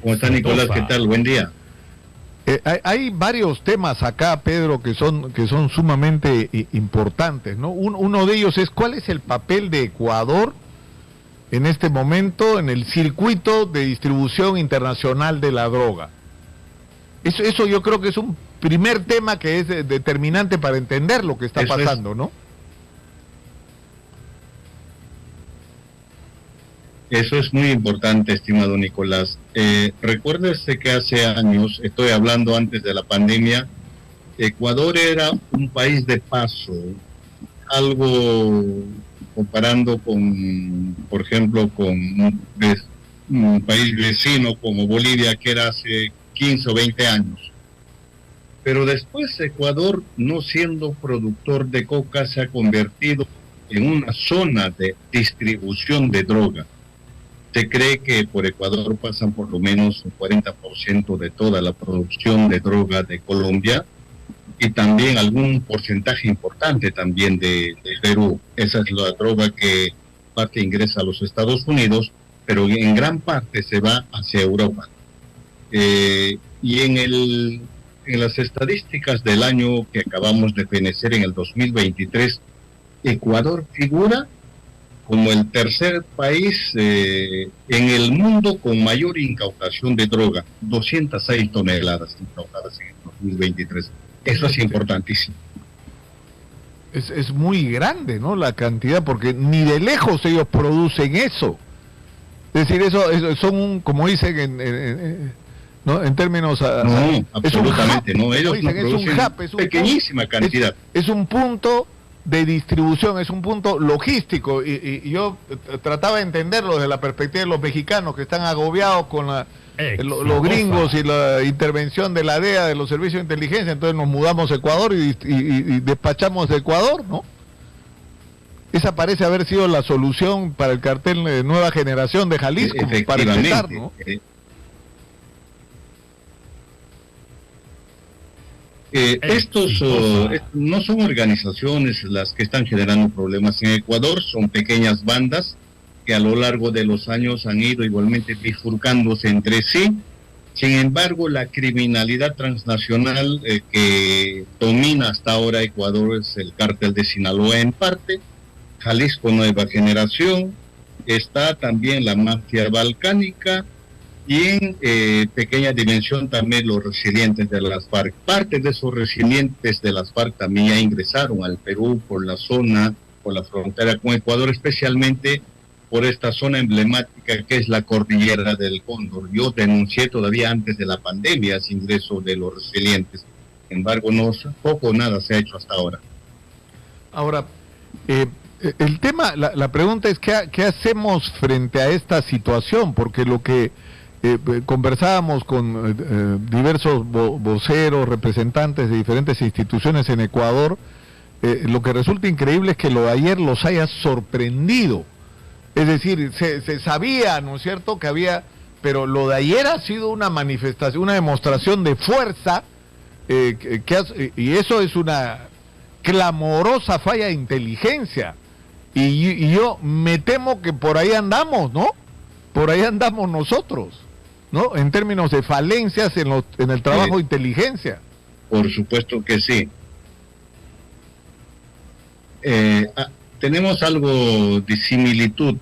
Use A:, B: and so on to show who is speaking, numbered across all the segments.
A: ¿Cómo está, Nicolás? ¿Qué tal? Buen día.
B: Hay varios temas acá, Pedro, que son sumamente importantes, ¿no? Uno de ellos es ¿cuál es el papel de Ecuador en este momento en el circuito de distribución internacional de la droga? Eso yo creo que es un primer tema que es determinante para entender lo que está pasando, ¿no?
A: Eso es muy importante, estimado Nicolás. Recuérdese que hace años, estoy hablando antes de la pandemia, Ecuador era un país de paso, algo comparando con, por ejemplo, con un país vecino como Bolivia, que era hace 15 o 20 años. Pero después Ecuador, no siendo productor de coca, se ha convertido en una zona de distribución de droga. Se cree que por Ecuador pasan por lo menos un 40% de toda la producción de droga de Colombia y también algún porcentaje importante también de Perú. Esa es la droga que parte ingresa a los Estados Unidos, pero en gran parte se va hacia Europa. Y en las estadísticas del año que acabamos de fenecer en el 2023, Ecuador figura como el tercer país en el mundo con mayor incautación de droga, 206 toneladas incautadas en el 2023. Eso es importantísimo.
B: Es muy grande, ¿no? La cantidad, porque ni de lejos ellos producen eso. Es decir, eso son, como dicen ¿no? En términos...
A: No, absolutamente no. Ellos no producen pequeñísima cantidad.
B: Es un punto de distribución, es un punto logístico y yo trataba de entenderlo desde la perspectiva de los mexicanos que están agobiados con los gringos y la intervención de la DEA, de los servicios de inteligencia. Entonces nos mudamos a Ecuador y despachamos de Ecuador, ¿no? Esa parece haber sido la solución para el cartel de Nueva Generación de Jalisco, para empezar, ¿no?
A: Estos no son organizaciones las que están generando problemas en Ecuador, son pequeñas bandas que a lo largo de los años han ido igualmente bifurcándose entre sí. Sin embargo, la criminalidad transnacional que domina hasta ahora Ecuador es el cártel de Sinaloa en parte, Jalisco Nueva Generación, está también la mafia balcánica, y en pequeña dimensión también los resilientes de las FARC. Parte de esos resilientes de las FARC también ya ingresaron al Perú por la zona, por la frontera con Ecuador, especialmente por esta zona emblemática que es la cordillera del Cóndor. Yo denuncié todavía antes de la pandemia ese ingreso de los resilientes. Sin embargo, poco o nada se ha hecho hasta ahora.
B: Ahora, el tema, la pregunta es ¿qué hacemos frente a esta situación? Porque lo que conversábamos con diversos voceros, representantes de diferentes instituciones en Ecuador, lo que resulta increíble es que lo de ayer los haya sorprendido. Es decir, se sabía, ¿no es cierto?, que había, pero lo de ayer ha sido una manifestación, una demostración de fuerza, y eso es una clamorosa falla de inteligencia. Y yo me temo que por ahí andamos, ¿no? Por ahí andamos nosotros, ¿no? En términos de falencias en el trabajo de inteligencia.
A: Por supuesto que sí. Tenemos algo de similitud.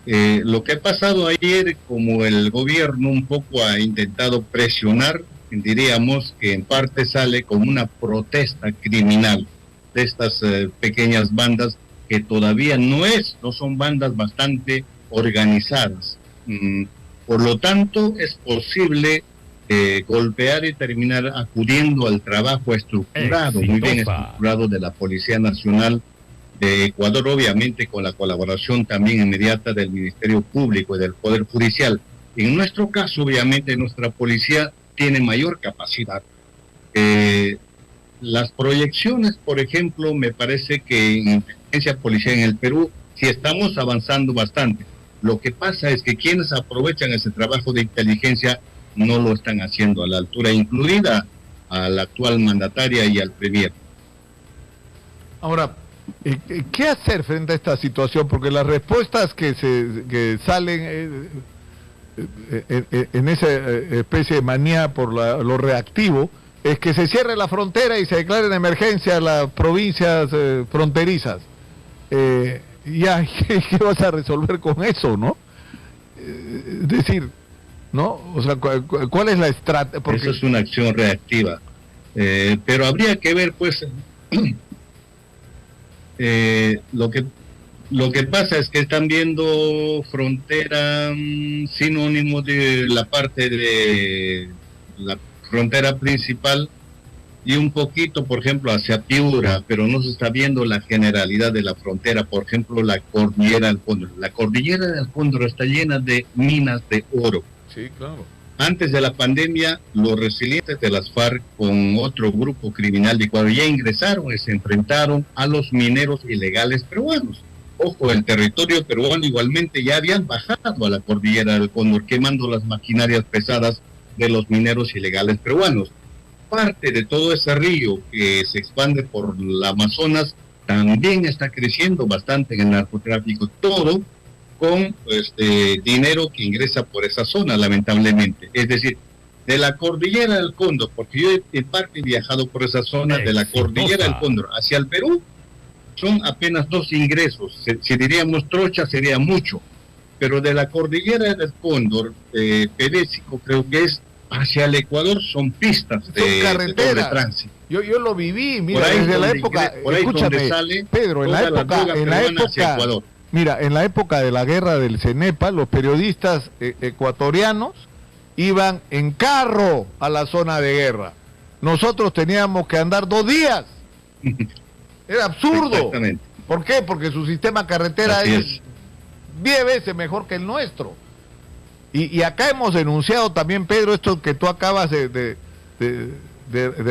A: Lo que ha pasado ayer, como el gobierno un poco ha intentado presionar, diríamos que en parte sale como una protesta criminal de estas pequeñas bandas que todavía no son bandas bastante organizadas. Por lo tanto, es posible golpear y terminar acudiendo al trabajo estructurado, muy bien estructurado de la Policía Nacional de Ecuador, obviamente con la colaboración también inmediata del Ministerio Público y del Poder Judicial. En nuestro caso, obviamente, nuestra policía tiene mayor capacidad. Las proyecciones, por ejemplo, me parece que en inteligencia policial en el Perú sí estamos avanzando bastante. Lo que pasa es que quienes aprovechan ese trabajo de inteligencia no lo están haciendo a la altura, incluida a la actual mandataria y al premier.
B: Ahora, ¿qué hacer frente a esta situación? Porque las respuestas que salen en esa especie de manía por lo reactivo, es que se cierre la frontera y se declaren emergencia las provincias fronterizas. Ya, ¿qué vas a resolver con eso, no? Es decir, ¿no? O sea, ¿cuál es la estrategia? Porque...
A: Eso es una acción reactiva. Pero habría que ver, pues, lo que pasa es que están viendo frontera sinónimo de la parte de la frontera principal y un poquito, por ejemplo, hacia Piura, pero no se está viendo la generalidad de la frontera. Por ejemplo, la cordillera del Cóndor. La cordillera del Cóndor está llena de minas de oro.
B: Sí, claro.
A: Antes de la pandemia, los resilientes de las FARC con otro grupo criminal de Ecuador ya ingresaron y se enfrentaron a los mineros ilegales peruanos. Ojo, el territorio peruano igualmente ya habían bajado a la cordillera del Cóndor, quemando las maquinarias pesadas de los mineros ilegales peruanos. Parte de todo ese río que se expande por el Amazonas también está creciendo bastante en el narcotráfico, todo con dinero que ingresa por esa zona, lamentablemente. Es decir, de la cordillera del Cóndor, porque yo en parte he viajado por esa zona, de la cordillera del Cóndor hacia el Perú, son apenas 2 ingresos. Si diríamos trocha sería mucho, pero de la cordillera del Cóndor, Pedésico creo que es, hacia el Ecuador son pistas de doble tránsito.
B: Yo lo viví, mira, desde la época, escúchame, Pedro, en la época, mira, en la época de la guerra del CENEPA, los periodistas ecuatorianos iban en carro a la zona de guerra. Nosotros teníamos que andar 2 días. Era absurdo.
A: Exactamente.
B: ¿Por qué? Porque su sistema carretera es 10 veces mejor que el nuestro. Y acá hemos denunciado también, Pedro, esto que tú acabas de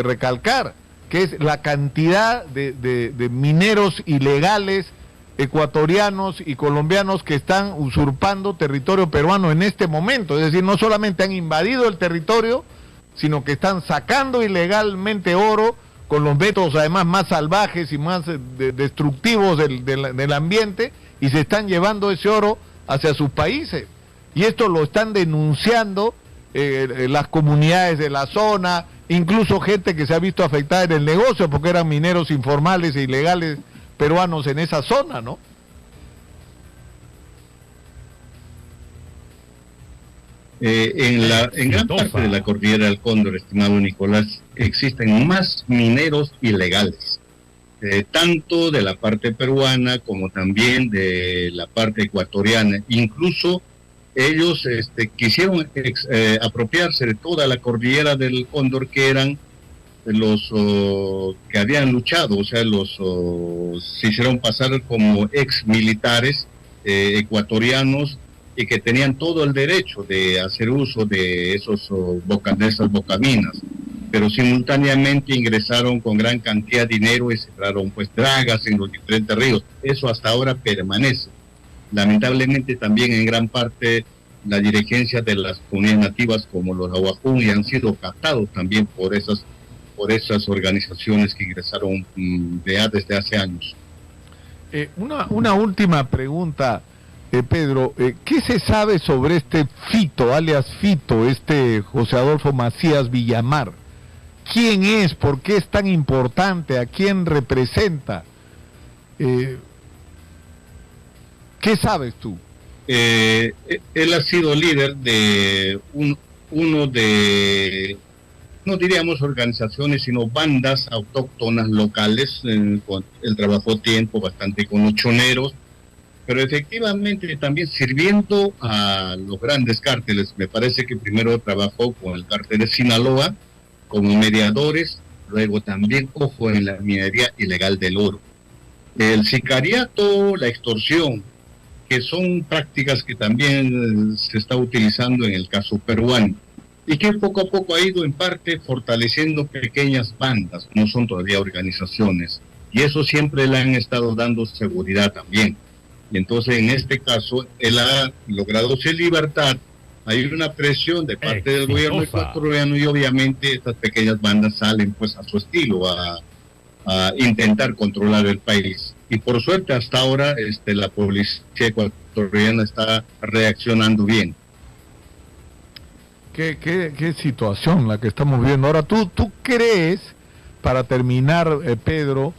B: recalcar, que es la cantidad de mineros ilegales ecuatorianos y colombianos que están usurpando territorio peruano en este momento. Es decir, no solamente han invadido el territorio, sino que están sacando ilegalmente oro con los métodos además más salvajes y más destructivos del ambiente, y se están llevando ese oro hacia sus países. Y esto lo están denunciando las comunidades de la zona, incluso gente que se ha visto afectada en el negocio porque eran mineros informales e ilegales peruanos en esa zona, ¿no?
A: En gran parte de la cordillera del Cóndor, estimado Nicolás, existen más mineros ilegales, tanto de la parte peruana como también de la parte ecuatoriana. Incluso ellos quisieron apropiarse de toda la cordillera del Cóndor, que eran los que habían luchado, o sea, se hicieron pasar como ex militares ecuatorianos, y que tenían todo el derecho de hacer uso de esas bocaminas, pero simultáneamente ingresaron con gran cantidad de dinero y cerraron pues dragas en los diferentes ríos. Eso hasta ahora permanece. Lamentablemente también en gran parte la dirigencia de las comunidades nativas como los Aguajún han sido captados también por esas organizaciones que ingresaron desde hace años.
B: Una última pregunta, Pedro, ¿qué se sabe sobre este Fito, alias Fito, José Adolfo Macías Villamar? ¿Quién es? ¿Por qué es tan importante? ¿A quién representa? ¿Qué sabes tú?
A: Él ha sido líder de uno de, no diríamos organizaciones, sino bandas autóctonas locales. Él trabajó tiempo bastante con los choneros, pero efectivamente también sirviendo a los grandes cárteles. Me parece que primero trabajó con el cártel de Sinaloa como mediadores, luego también, ojo, en la minería ilegal del oro. El sicariato, la extorsión, que son prácticas que también se está utilizando en el caso peruano, y que poco a poco ha ido en parte fortaleciendo pequeñas bandas, no son todavía organizaciones, y eso siempre le han estado dando seguridad también. Y entonces en este caso él ha logrado su libertad. Hay una presión de parte del gobierno ecuatoriano, y obviamente estas pequeñas bandas salen pues a su estilo a intentar controlar el país. Y por suerte hasta ahora la policía ecuatoriana está reaccionando bien.
B: qué situación la que estamos viendo. Ahora, ¿tú crees, para terminar, Pedro,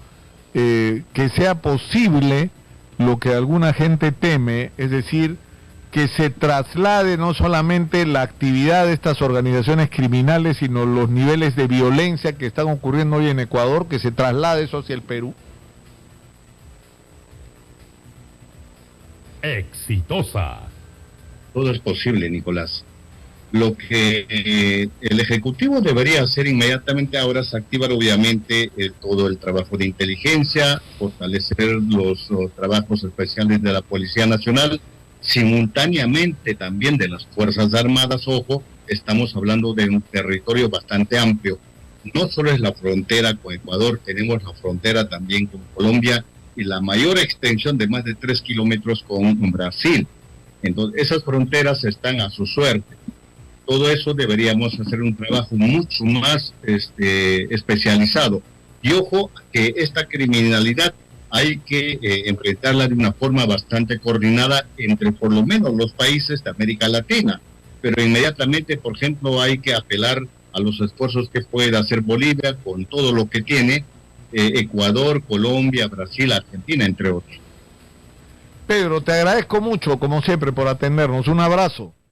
B: que sea posible lo que alguna gente teme, es decir, que se traslade no solamente la actividad de estas organizaciones criminales, sino los niveles de violencia que están ocurriendo hoy en Ecuador, que se traslade eso hacia el Perú?
C: Exitosa.
A: Todo es posible, Nicolás. Lo que el Ejecutivo debería hacer inmediatamente ahora es activar obviamente todo el trabajo de inteligencia, fortalecer los trabajos especiales de la Policía Nacional, simultáneamente también de las Fuerzas Armadas. Ojo, estamos hablando de un territorio bastante amplio. No solo es la frontera con Ecuador, tenemos la frontera también con Colombia y la mayor extensión de más de 3 kilómetros con Brasil. Entonces, esas fronteras están a su suerte. Todo eso deberíamos hacer un trabajo mucho más especializado. Y ojo, que esta criminalidad hay que enfrentarla de una forma bastante coordinada entre por lo menos los países de América Latina. Pero inmediatamente, por ejemplo, hay que apelar a los esfuerzos que puede hacer Bolivia con todo lo que tiene, Ecuador, Colombia, Brasil, Argentina, entre otros.
B: Pedro, te agradezco mucho, como siempre, por atendernos. Un abrazo.